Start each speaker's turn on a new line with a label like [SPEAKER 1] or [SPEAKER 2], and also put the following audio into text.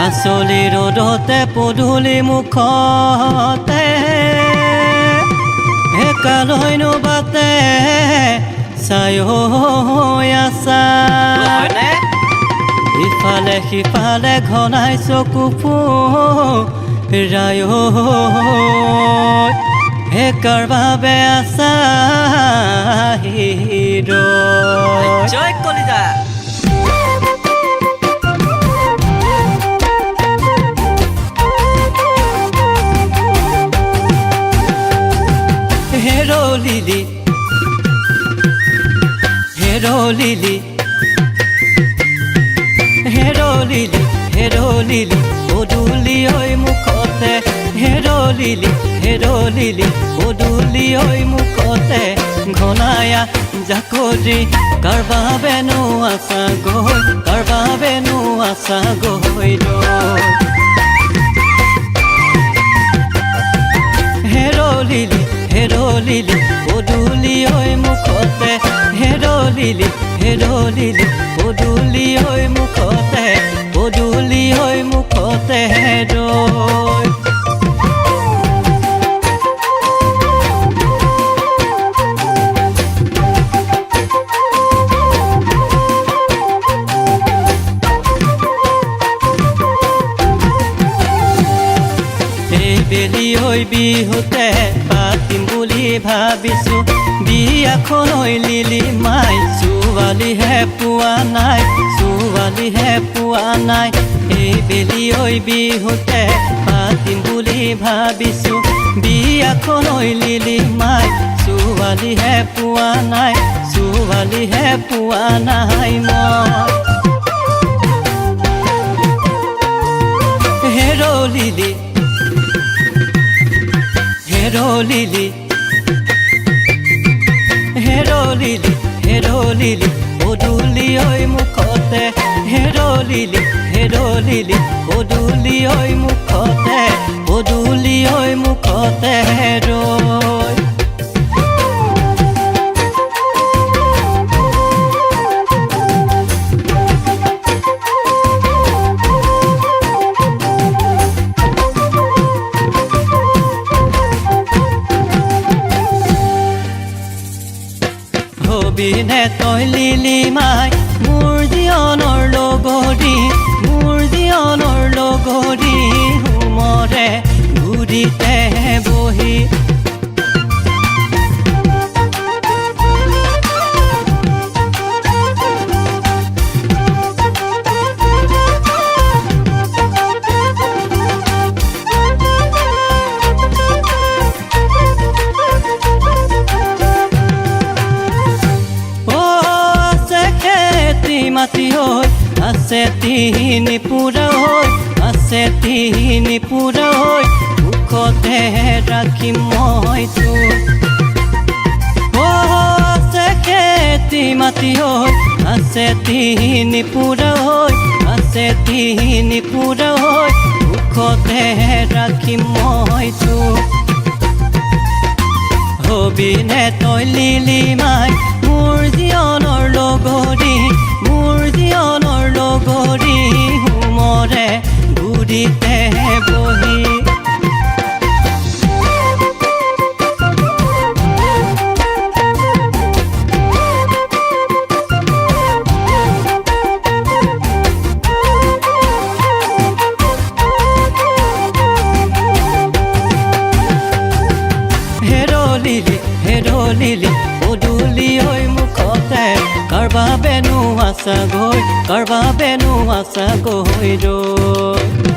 [SPEAKER 1] আচলি ৰ'দতে পদূলি মুখতে হেকালৈনো বাটে চাই আছা ইফালে সিফালে ঘনাই চকু ফুৰাই হে কাৰ বাবে আছা জয় কলিতা হেৰো লিলি হেৰো লিলি হেৰো লিলি হেৰো লিলি পদূলি ঐ মুখতে হেৰো লিলি পদূলি ঐ মুখতে ঘনায়া জাকৰি কাৰ বাবেনো আছা গৈ কাৰ বাবেনো আছা গৈ হেৰো লিলি পদূলি ঐ মুখতে হেৰো লিলি পদূলি ঐ মুখতে পদূলি ঐ মুখতে ৰৈ বেলি হৈ বিহুতে পাতিম বুলি ভাবিছো বিয়াখন হৈ লিলি মাই ছোৱালীহে পোৱা নাই এই বেলি হৈ বিহুতে পাতিম বুলি ভাবিছো বিয়াখন হৈ লিলি মাই ছোৱালীহে পোৱা নাই মই হেৰো লিলি হেৰো লিলি পদূলি ঐ মুখতে হেৰো লিলি পদূলি ঐ মুখতে পদূলি ঐ মুখতে ৰৈ হবিনে তই লিলি মাই মোৰ জীৱনৰ লগৰী হুমৰে ঘূৰিতে বহি মাটি হৈ আছে তিনি পুৰা হৈ মুখতে ৰাখিম মই তোৰ আছে খেতি মাটি হৈ আছে তিনি পুৰা হৈ মুখতে ৰাখিম মই তোৰ হবিনে তই লিলি মাই মোৰ জীৱনৰ লগৰী হুমৰে ঘূৰিতে বহি হেৰো লিলি পদূলি ঐ মুখতে কাৰ বাবেনো আছা গৈ ৰৈ